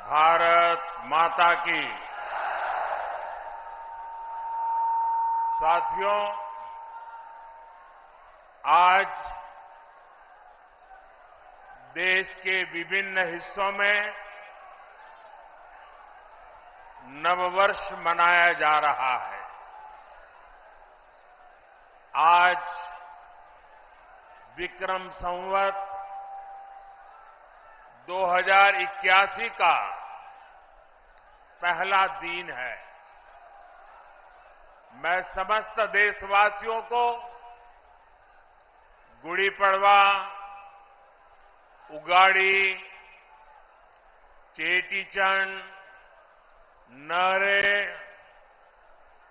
भारत माता की। साथियों, आज देश के विभिन्न हिस्सों में नववर्ष मनाया जा रहा है। आज विक्रम संवत 2081 का पहला दिन है। मैं समस्त देशवासियों को गुड़ी पड़वा, उगाड़ी, चेटीचंड,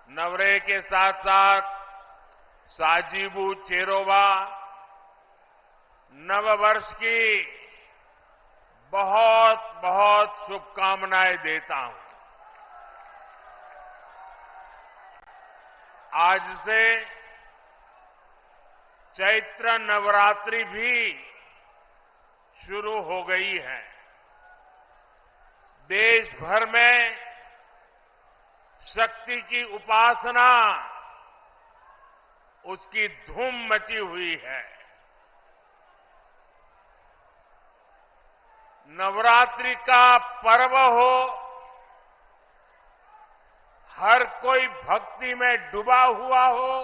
नवरे के साथ साथ साजीबू चेरोबा नववर्ष की बहुत बहुत शुभकामनाएं देता हूं। आज से चैत्र नवरात्रि भी शुरू हो गई है। देश भर में शक्ति की उपासना, उसकी धूम मची हुई है। नवरात्रि का पर्व हो, हर कोई भक्ति में डूबा हुआ हो,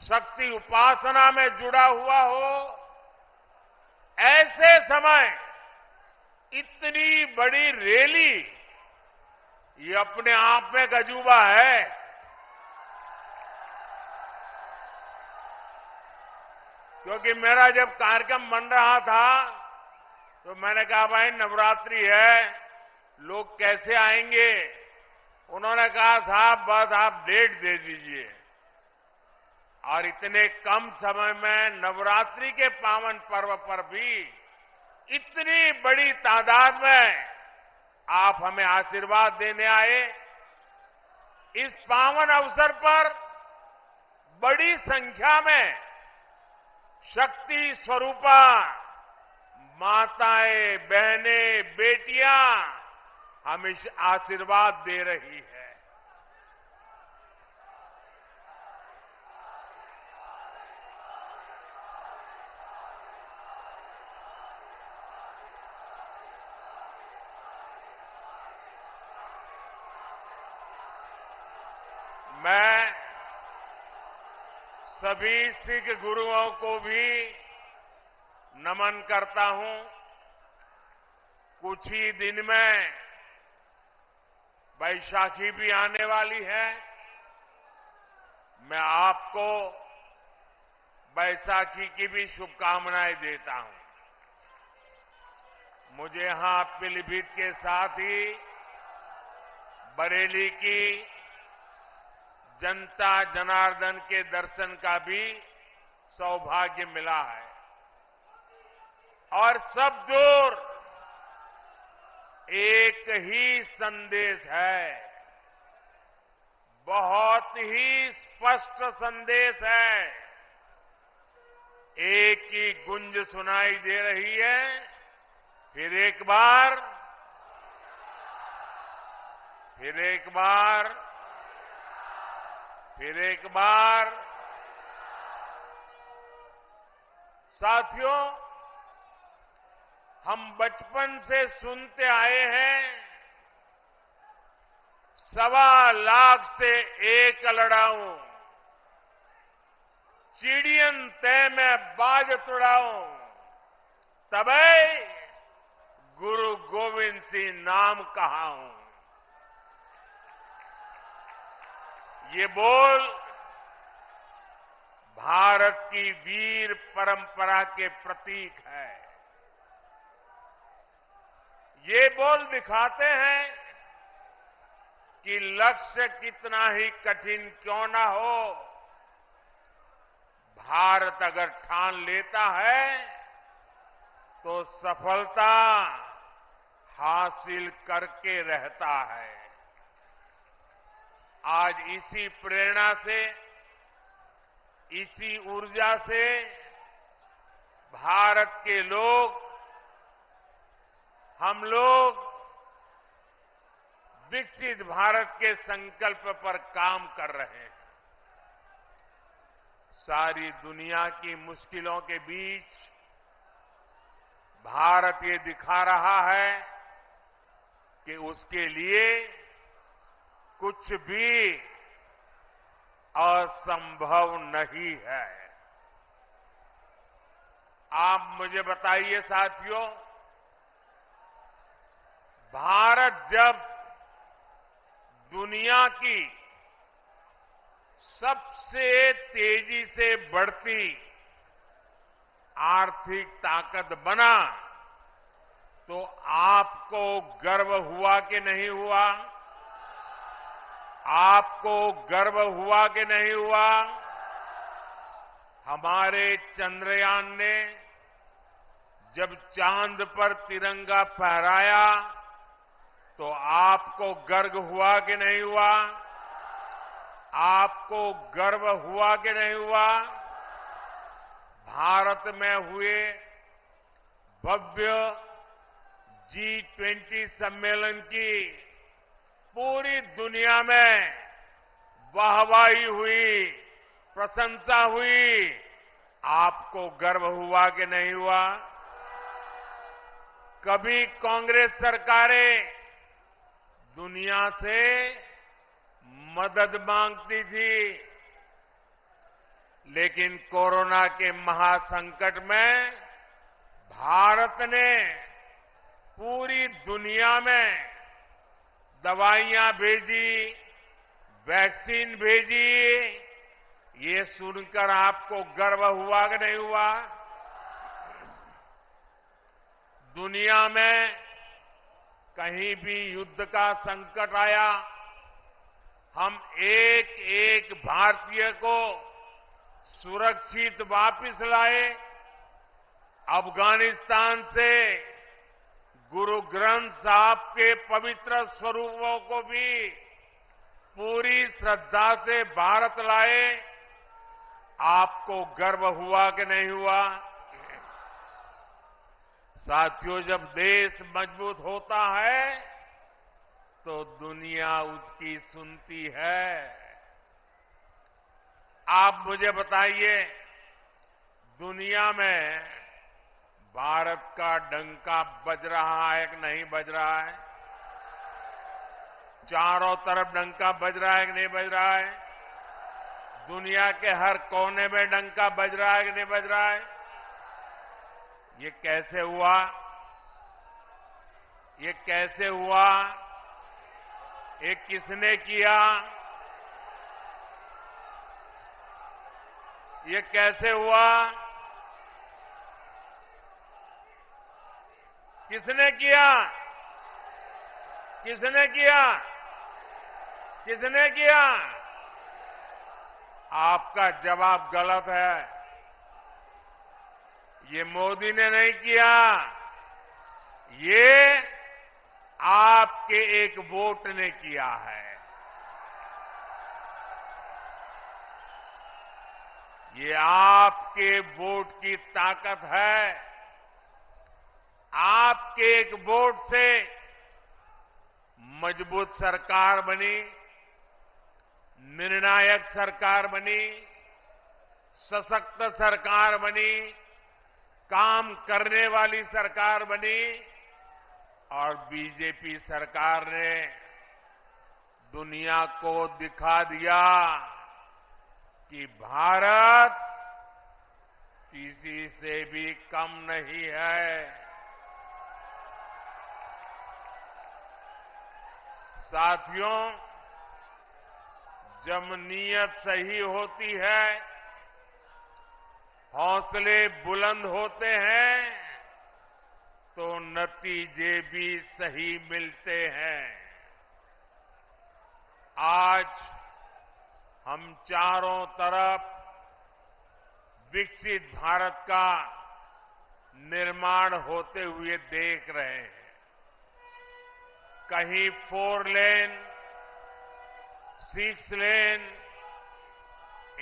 शक्ति उपासना में जुड़ा हुआ हो, ऐसे समय इतनी बड़ी रैली, ये अपने आप में अजूबा है। क्योंकि मेरा जब कार्यक्रम बन रहा था तो मैंने कहा भाई नवरात्रि है, लोग कैसे आएंगे। उन्होंने कहा साहब बस आप डेट दे दीजिए। और इतने कम समय में नवरात्रि के पावन पर्व पर भी इतनी बड़ी तादाद में आप हमें आशीर्वाद देने आए। इस पावन अवसर पर बड़ी संख्या में शक्ति स्वरूपा माताएं, बहनें, बेटियां हमें आशीर्वाद दे रही है। मैं सभी सिख गुरुओं को भी नमन करता हूं। कुछ ही दिन में बैसाखी भी आने वाली है। मैं आपको बैसाखी की भी शुभकामनाएं देता हूं। मुझे यहां पीलीभीत के साथ ही बरेली की जनता जनार्दन के दर्शन का भी सौभाग्य मिला है। और सब दूर एक ही संदेश है, बहुत ही स्पष्ट संदेश है। एक ही गुंज सुनाई दे रही है, फिर एक बार, फिर एक बार, फिर एक बार। साथियों, हम बचपन से सुनते आए हैं, 1.25 लाख से एक लड़ाऊं, चिड़ियन तय में बाज तुड़ाऊं, तबै गुरु गोविंद सिंह नाम कहाऊं। ये बोल भारत की वीर परंपरा के प्रतीक है। ये बोल दिखाते हैं कि लक्ष्य कितना ही कठिन क्यों ना हो, भारत अगर ठान लेता है तो सफलता हासिल करके रहता है। आज इसी प्रेरणा से, इसी ऊर्जा से भारत के लोग हम लोग विकसित भारत के संकल्प पर काम कर रहे हैं। सारी दुनिया की मुश्किलों के बीच भारत ये दिखा रहा है कि उसके लिए कुछ भी असंभव नहीं है। आप मुझे बताइए साथियों, भारत जब दुनिया की सबसे तेजी से बढ़ती आर्थिक ताकत बना तो आपको गर्व हुआ कि नहीं हुआ? आपको गर्व हुआ कि नहीं हुआ? हमारे चंद्रयान ने जब चांद पर तिरंगा फहराया तो आपको गर्व हुआ कि नहीं हुआ? आपको गर्व हुआ कि नहीं हुआ? भारत में हुए भव्य G20 सम्मेलन की पूरी दुनिया में वाहवाही हुई, प्रशंसा हुई। आपको गर्व हुआ कि नहीं हुआ? कभी कांग्रेस सरकारें दुनिया से मदद मांगती थी, लेकिन कोरोना के महासंकट में भारत ने पूरी दुनिया में दवाइयां भेजी, वैक्सीन भेजी। ये सुनकर आपको गर्व हुआ कि नहीं हुआ? दुनिया में कहीं भी युद्ध का संकट आया, हम एक एक भारतीय को सुरक्षित वापस लाए। अफगानिस्तान से गुरु ग्रंथ साहब के पवित्र स्वरूपों को भी पूरी श्रद्धा से भारत लाए। आपको गर्व हुआ कि नहीं हुआ? साथियों, जब देश मजबूत होता है तो दुनिया उसकी सुनती है। आप मुझे बताइए, दुनिया में भारत का डंका बज रहा है कि नहीं बज रहा है? चारों तरफ डंका बज रहा है कि नहीं बज रहा है? दुनिया के हर कोने में डंका बज रहा है कि नहीं बज रहा है? ये कैसे हुआ? ये कैसे हुआ? ये किसने किया? ये कैसे हुआ? किसने किया? किसने किया? किसने किया? आपका जवाब गलत है। ये मोदी ने नहीं किया, ये आपके एक वोट ने किया है। ये आपके वोट की ताकत है। आपके एक वोट से मजबूत सरकार बनी, निर्णायक सरकार बनी, सशक्त सरकार बनी, काम करने वाली सरकार बनी। और बीजेपी सरकार ने दुनिया को दिखा दिया कि भारत किसी से भी कम नहीं है। साथियों, जब नीयत सही होती है, हौसले बुलंद होते हैं, तो नतीजे भी सही मिलते हैं। आज हम चारों तरफ विकसित भारत का निर्माण होते हुए देख रहे हैं। कहीं 4 लेन, 6 लेन,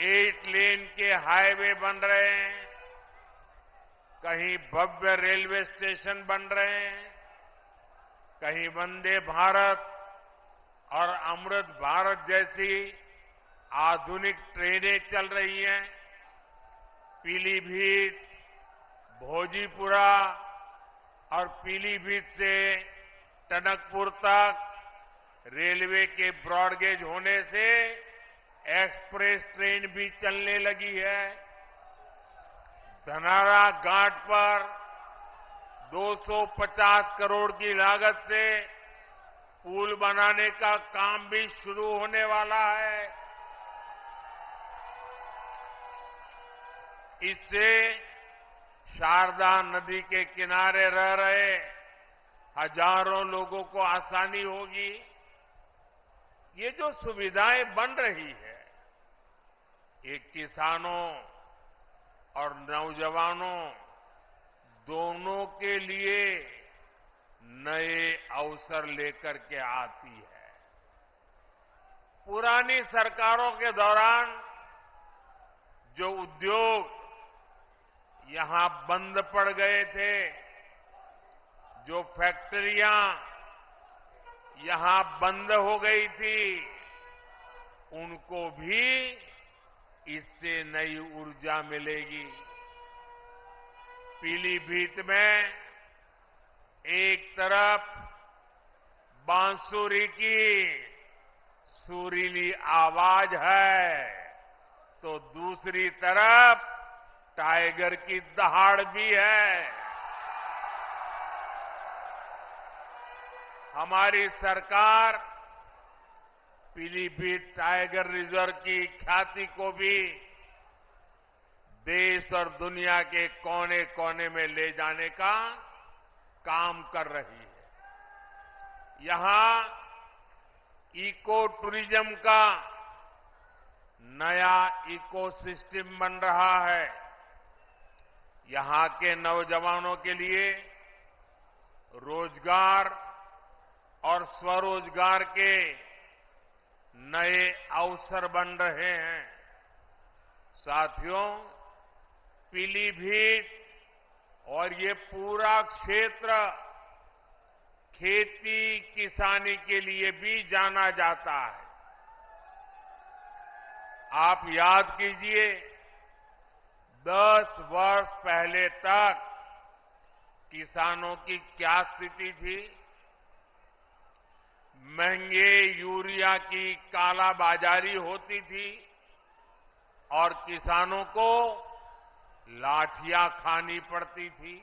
8 लेन के हाईवे बन रहे हैं, कहीं भव्य रेलवे स्टेशन बन रहे हैं, कहीं वंदे भारत और अमृत भारत जैसी आधुनिक ट्रेनें चल रही हैं। पीलीभीत, भोजीपुरा और पीलीभीत से टनकपुर तक रेलवे के ब्रॉडगेज होने से एक्सप्रेस ट्रेन भी चलने लगी है। धनारा घाट पर 250 करोड़ की लागत से पुल बनाने का काम भी शुरू होने वाला है। इससे शारदा नदी के किनारे रह रहे हजारों लोगों को आसानी होगी। ये जो सुविधाएं बन रही है, ये किसानों और नौजवानों दोनों के लिए नए अवसर लेकर के आती है। पुरानी सरकारों के दौरान जो उद्योग यहां बंद पड़ गए थे, जो फैक्ट्रियां यहां बंद हो गई थी, उनको भी इससे नई ऊर्जा मिलेगी। पीलीभीत में एक तरफ बांसुरी की सुरीली आवाज है, तो दूसरी तरफ टाइगर की दहाड़ भी है। हमारी सरकार पीलीभीत टाइगर रिजर्व की ख्याति को भी देश और दुनिया के कोने कोने में ले जाने का काम कर रही है। यहां इको टूरिज्म का नया इकोसिस्टम बन रहा है। यहां के नौजवानों के लिए रोजगार और स्वरोजगार के नए अवसर बन रहे हैं। साथियों, पीलीभीत और ये पूरा क्षेत्र खेती किसानी के लिए भी जाना जाता है। आप याद कीजिए, 10 वर्ष पहले तक किसानों की क्या स्थिति थी। महंगे यूरिया की कालाबाजारी होती थी और किसानों को लाठियां खानी पड़ती थी।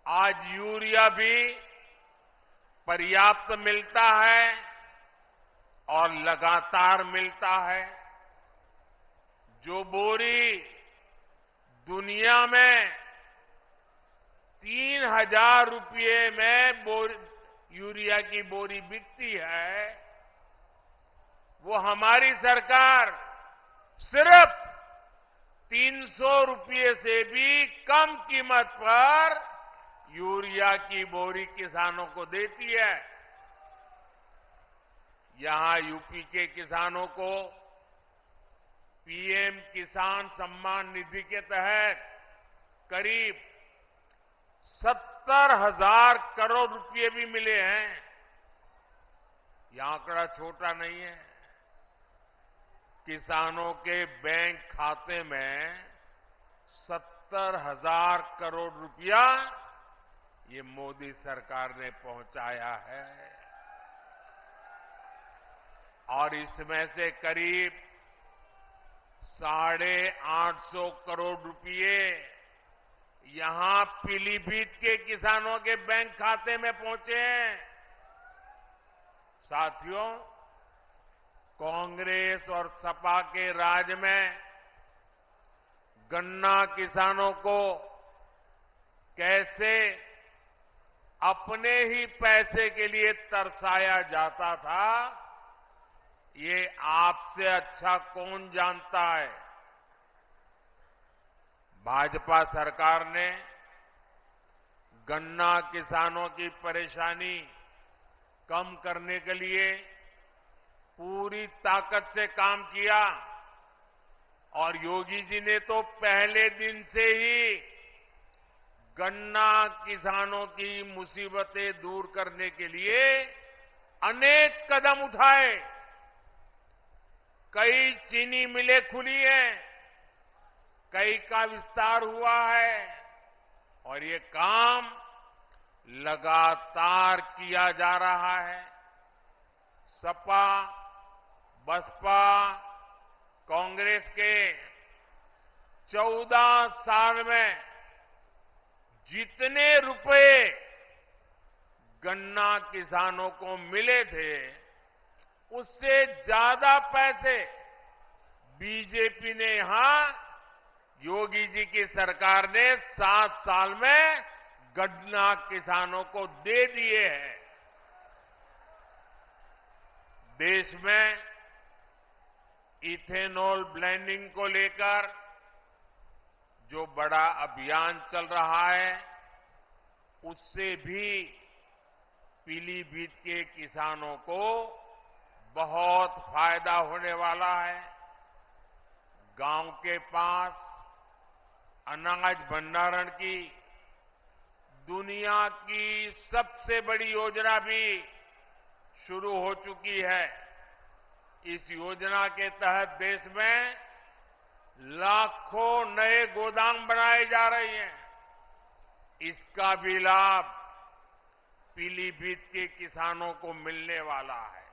आज यूरिया भी पर्याप्त मिलता है और लगातार मिलता है। जो बोरी दुनिया में 3,000 रुपये में यूरिया की बोरी बिकती है, वो हमारी सरकार सिर्फ 300 रुपये से भी कम कीमत पर यूरिया की बोरी किसानों को देती है। यहां यूपी के किसानों को पीएम किसान सम्मान निधि के तहत करीब 70,000 करोड़ रुपए भी मिले हैं। यह आंकड़ा छोटा नहीं है। किसानों के बैंक खाते में 70,000 करोड़ रुपया ये मोदी सरकार ने पहुंचाया है और इसमें से करीब 850 करोड़ रुपये यहां पीलीभीत के किसानों के बैंक खाते में पहुंचे हैं। साथियों, कांग्रेस और सपा के राज में गन्ना किसानों को कैसे अपने ही पैसे के लिए तरसाया जाता था, ये आपसे अच्छा कौन जानता है। भाजपा सरकार ने गन्ना किसानों की परेशानी कम करने के लिए पूरी ताकत से काम किया और योगी जी ने तो पहले दिन से ही गन्ना किसानों की मुसीबतें दूर करने के लिए अनेक कदम उठाए। कई चीनी मिलें खुली हैं, कई का विस्तार हुआ है और ये काम लगातार किया जा रहा है। सपा, बसपा, कांग्रेस के 14 साल में जितने रुपए गन्ना किसानों को मिले थे, उससे ज्यादा पैसे बीजेपी ने यहां योगी जी की सरकार ने 7 साल में गन्ना किसानों को दे दिए हैं। देश में इथेनॉल ब्लेंडिंग को लेकर जो बड़ा अभियान चल रहा है, उससे भी पीलीभीत के किसानों को बहुत फायदा होने वाला है। गांव के पास अनाज भंडारण की दुनिया की सबसे बड़ी योजना भी शुरू हो चुकी है। इस योजना के तहत देश में लाखों नए गोदाम बनाए जा रहे हैं। इसका भी लाभ पीलीभीत के किसानों को मिलने वाला है।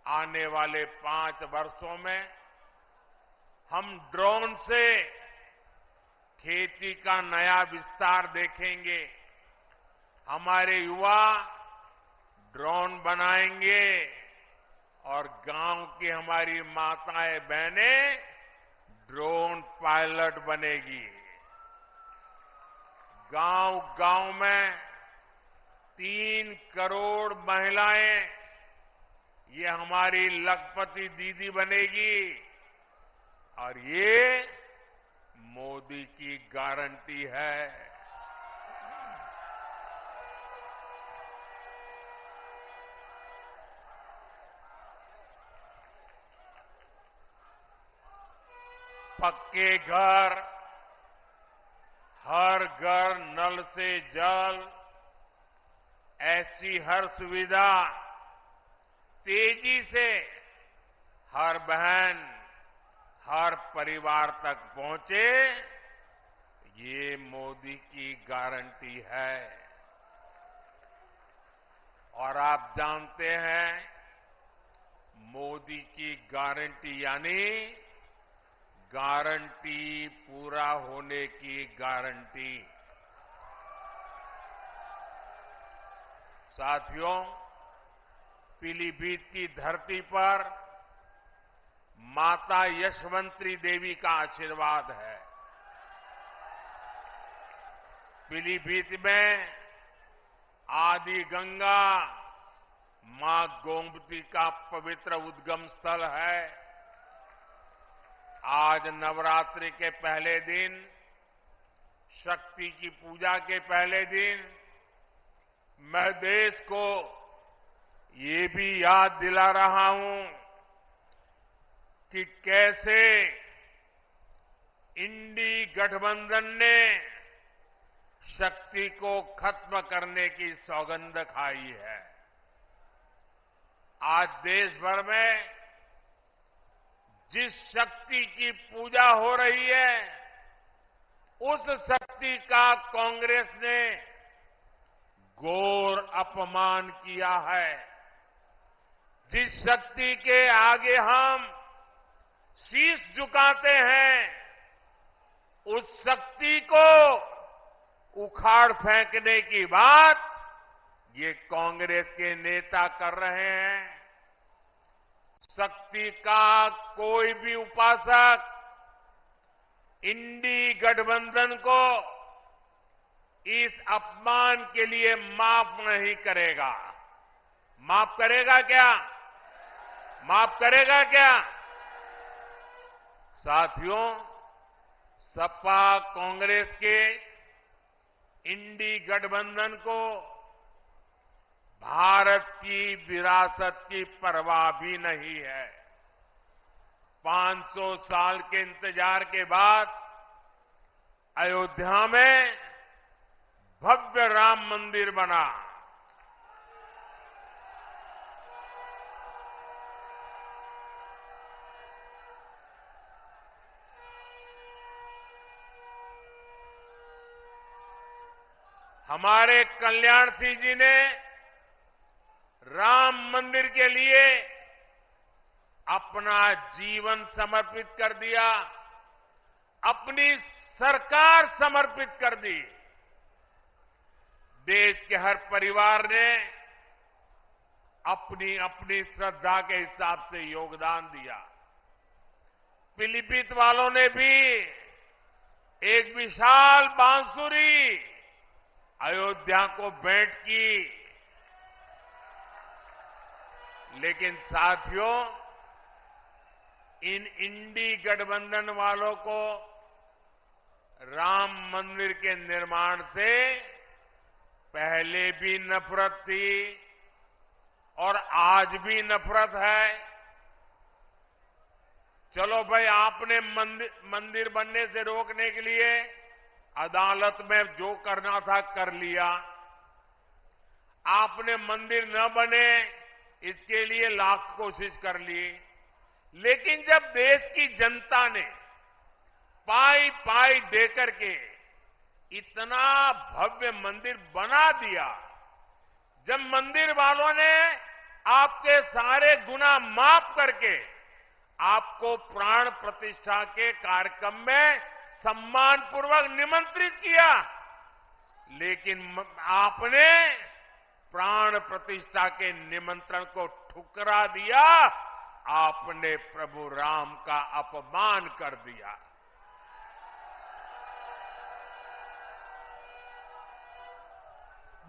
आने वाले 5 वर्षों में हम ड्रोन से खेती का नया विस्तार देखेंगे। हमारे युवा ड्रोन बनाएंगे और गांव की हमारी माताएं बहनें ड्रोन पायलट बनेगी। गांव-गांव में 3 करोड़ महिलाएं ये हमारी लखपति दीदी बनेगी और ये मोदी की गारंटी है। पक्के घर, हर घर नल से जल, ऐसी हर सुविधा तेजी से हर बहन, हर परिवार तक पहुंचे, ये मोदी की गारंटी है। और आप जानते हैं, मोदी की गारंटी यानी गारंटी पूरा होने की गारंटी। साथियों, पीलीभीत की धरती पर माता यशवंती देवी का आशीर्वाद है। पीलीभीत में आदि गंगा मां गोमती का पवित्र उद्गम स्थल है। आज नवरात्रि के पहले दिन, शक्ति की पूजा के पहले दिन, मैं देश को ये भी याद दिला रहा हूं कि कैसे इंडी गठबंधन ने शक्ति को खत्म करने की सौगंध खाई है। आज देश भर में जिस शक्ति की पूजा हो रही है, उस शक्ति का कांग्रेस ने घोर अपमान किया है। जिस शक्ति के आगे हम शीश झुकाते हैं, उस शक्ति को उखाड़ फेंकने की बात ये कांग्रेस के नेता कर रहे हैं। शक्ति का कोई भी उपासक इंडी गठबंधन को इस अपमान के लिए माफ नहीं करेगा। माफ करेगा क्या? माफ करेगा क्या? साथियों, सपा कांग्रेस के इंडी गठबंधन को भारत की विरासत की परवाह भी नहीं है। 500 साल के इंतजार के बाद अयोध्या में भव्य राम मंदिर बना। हमारे कल्याण सिंह जी ने राम मंदिर के लिए अपना जीवन समर्पित कर दिया, अपनी सरकार समर्पित कर दी। देश के हर परिवार ने अपनी अपनी श्रद्धा के हिसाब से योगदान दिया। पीलीभीत वालों ने भी एक विशाल बांसुरी अयोध्या को भेंट की। लेकिन साथियों, इन इंडी गठबंधन वालों को राम मंदिर के निर्माण से पहले भी नफरत थी और आज भी नफरत है। चलो भाई, आपने मंदिर बनने से रोकने के लिए अदालत में जो करना था कर लिया। आपने मंदिर न बने इसके लिए लाख कोशिश कर ली। लेकिन जब देश की जनता ने पाई पाई देकर के इतना भव्य मंदिर बना दिया, जब मंदिर वालों ने आपके सारे गुनाह माफ करके आपको प्राण प्रतिष्ठा के कार्यक्रम में सम्मानपूर्वक निमंत्रित किया, लेकिन आपने प्राण प्रतिष्ठा के निमंत्रण को ठुकरा दिया। आपने प्रभु राम का अपमान कर दिया।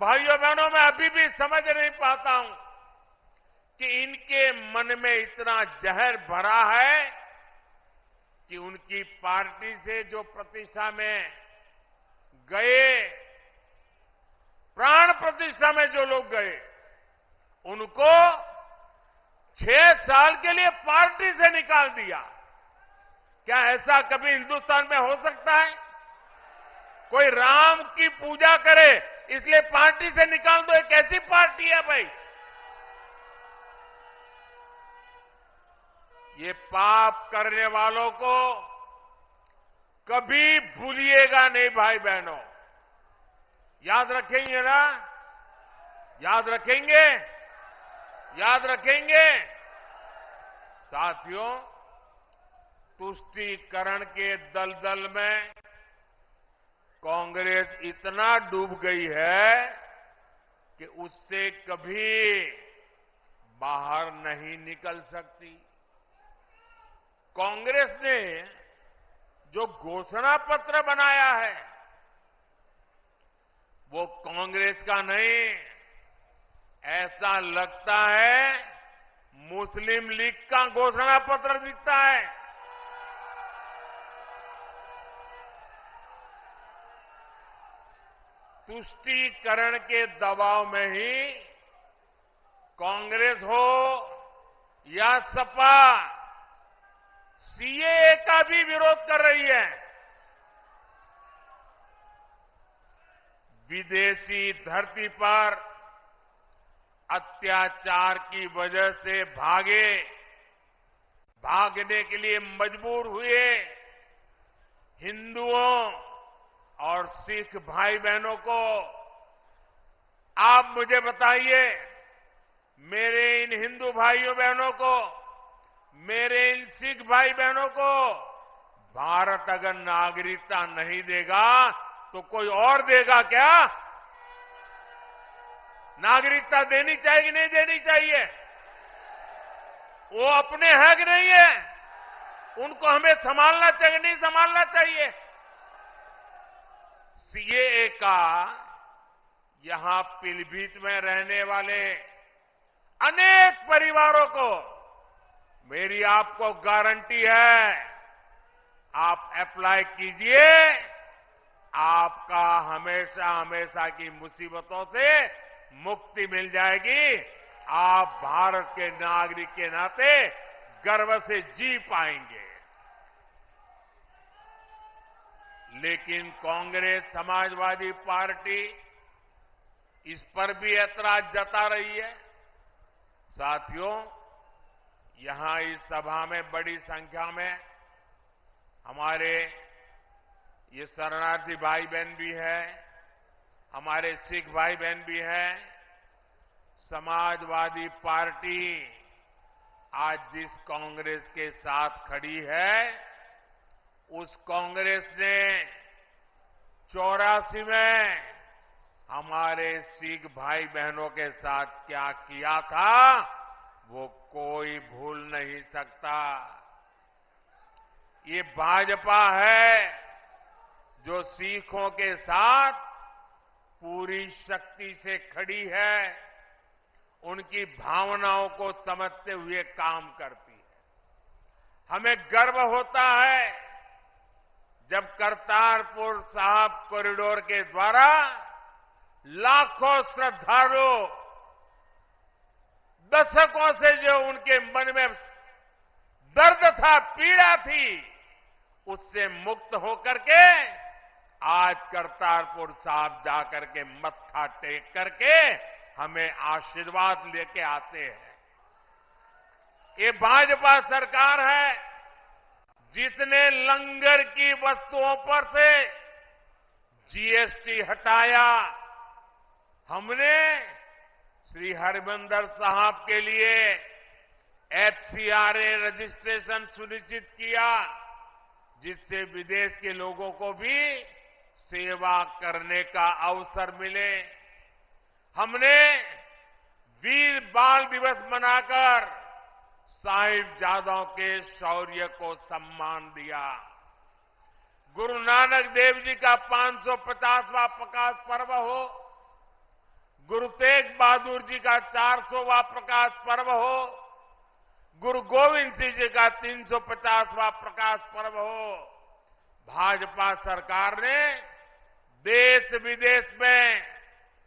भाइयों बहनों, मैं अभी भी समझ नहीं पाता हूं कि इनके मन में इतना जहर भरा है कि उनकी पार्टी से जो प्रतिष्ठा में गए, प्राण प्रतिष्ठा में जो लोग गए, उनको 6 साल के लिए पार्टी से निकाल दिया। क्या ऐसा कभी हिंदुस्तान में हो सकता है? कोई राम की पूजा करे इसलिए पार्टी से निकाल दो? एक ऐसी पार्टी है भाई? ये पाप करने वालों को कभी भूलिएगा नहीं भाई बहनों। याद रखेंगे ना? याद रखेंगे? याद रखेंगे? साथियों, तुष्टीकरण के दलदल में कांग्रेस इतना डूब गई है कि उससे कभी बाहर नहीं निकल सकती। कांग्रेस ने जो घोषणा पत्र बनाया है वो कांग्रेस का नहीं, ऐसा लगता है मुस्लिम लीग का घोषणा पत्र दिखता है। तुष्टीकरण के दबाव में ही कांग्रेस हो या सपा सीएए का भी विरोध कर रही है। विदेशी धरती पर अत्याचार की वजह से भागने के लिए मजबूर हुए हिंदुओं और सिख भाई बहनों को आप मुझे बताइए, मेरे इन हिंदू भाइयों बहनों को, मेरे इन सिख भाई बहनों को भारत अगर नागरिकता नहीं देगा तो कोई और देगा क्या? नागरिकता देनी चाहिए कि नहीं देनी चाहिए? वो अपने है कि नहीं है? उनको हमें संभालना चाहिए नहीं संभालना चाहिए? सीएए का यहां पीलीभीत में रहने वाले अनेक परिवारों को मेरी आपको गारंटी है, आप अप्लाई कीजिए, आपका हमेशा हमेशा की मुसीबतों से मुक्ति मिल जाएगी। आप भारत के नागरिक के नाते गर्व से जी पाएंगे। लेकिन कांग्रेस समाजवादी पार्टी इस पर भी ऐतराज जता रही है। साथियों, यहां इस सभा में बड़ी संख्या में हमारे ये शरणार्थी भाई बहन भी हैं, हमारे सिख भाई बहन भी हैं। समाजवादी पार्टी आज जिस कांग्रेस के साथ खड़ी है, उस कांग्रेस ने 84 में हमारे सिख भाई बहनों के साथ क्या किया था, वो कोई भूल नहीं सकता। ये भाजपा है जो सिखों के साथ पूरी शक्ति से खड़ी है, उनकी भावनाओं को समझते हुए काम करती है। हमें गर्व होता है जब करतारपुर साहिब कॉरिडोर के द्वारा लाखों श्रद्धालु दशकों से जो उनके मन में दर्द था, पीड़ा थी, उससे मुक्त होकर के आज करतारपुर साहिब जाकर के मत्था टेक करके हमें आशीर्वाद लेके आते हैं। ये भाजपा सरकार है जिसने लंगर की वस्तुओं पर से जीएसटी हटाया। हमने श्री हरिमंदिर साहिब के लिए एफसीआरए रजिस्ट्रेशन सुनिश्चित किया, जिससे विदेश के लोगों को भी सेवा करने का अवसर मिले। हमने वीर बाल दिवस मनाकर साहिबजादों के शौर्य को सम्मान दिया। गुरु नानक देव जी का 550वां प्रकाश पर्व हो, गुरु तेग बहादुर जी का 400वां प्रकाश पर्व हो, गुरु गोविंद सिंह जी का 350वां प्रकाश पर्व हो, भाजपा सरकार ने देश विदेश में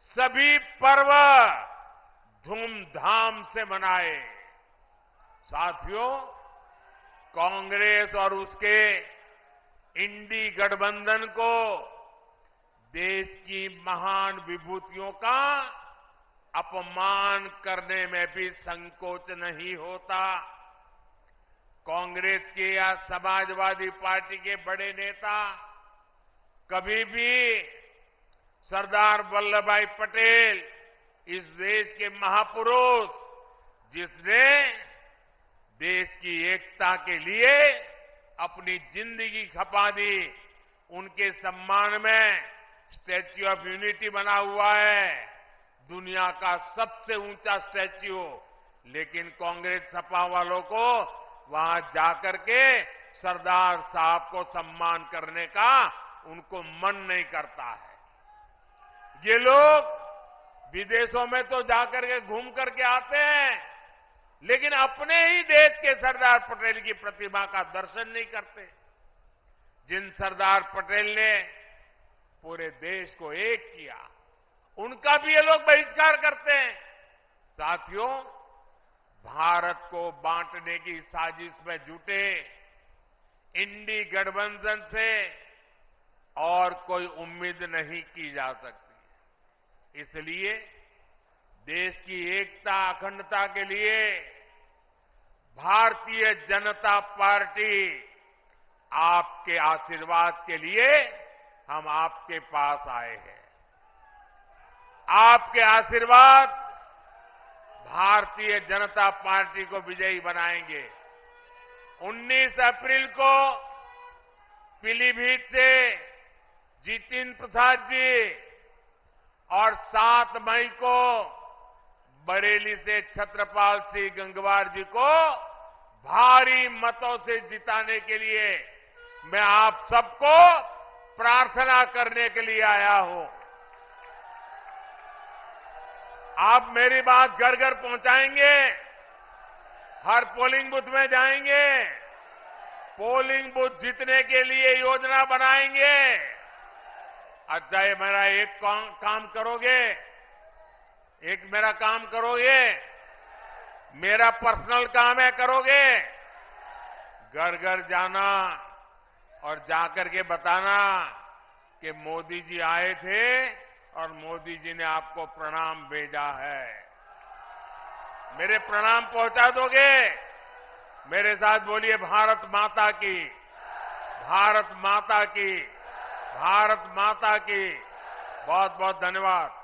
सभी पर्व धूमधाम से मनाए। साथियों, कांग्रेस और उसके इंडी गठबंधन को देश की महान विभूतियों का अपमान करने में भी संकोच नहीं होता। कांग्रेस के या समाजवादी पार्टी के बड़े नेता कभी भी सरदार वल्लभ भाई पटेल, इस देश के महापुरुष जिसने देश की एकता के लिए अपनी जिंदगी खपा दी, उनके सम्मान में स्टैच्यू ऑफ यूनिटी बना हुआ है, दुनिया का सबसे ऊंचा स्टैच्यू। लेकिन कांग्रेस सपा वालों को वहां जाकर के सरदार साहब को सम्मान करने का उनको मन नहीं करता है। ये लोग विदेशों में तो जाकर के घूम करके आते हैं, लेकिन अपने ही देश के सरदार पटेल की प्रतिमा का दर्शन नहीं करते, जिन सरदार पटेल ने पूरे देश को एक किया, उनका भी ये लोग बहिष्कार करते हैं। साथियों, भारत को बांटने की साजिश में जुटे इंडी गठबंधन से और कोई उम्मीद नहीं की जा सकती। इसलिए देश की एकता अखंडता के लिए भारतीय जनता पार्टी आपके आशीर्वाद के लिए हम आपके पास आए हैं। आपके आशीर्वाद भारतीय जनता पार्टी को विजयी बनाएंगे। 19 अप्रैल को पीलीभीत से जितिन प्रसाद जी और 7 मई को बरेली से छत्रपाल सिंह गंगवार जी को भारी मतों से जिताने के लिए मैं आप सबको प्रार्थना करने के लिए आया हूं। आप मेरी बात घर घर पहुंचाएंगे, हर पोलिंग बूथ में जाएंगे, पोलिंग बूथ जीतने के लिए योजना बनाएंगे। अच्छा, ये मेरा एक काम करोगे, एक मेरा काम करोगे, मेरा पर्सनल काम है, करोगे? घर घर जाना, और जाकर के बताना कि मोदी जी आए थे और मोदी जी ने आपको प्रणाम भेजा है। मेरे प्रणाम पहुंचा दोगे? मेरे साथ बोलिए भारत माता की, भारत माता की, भारत माता की। बहुत बहुत धन्यवाद।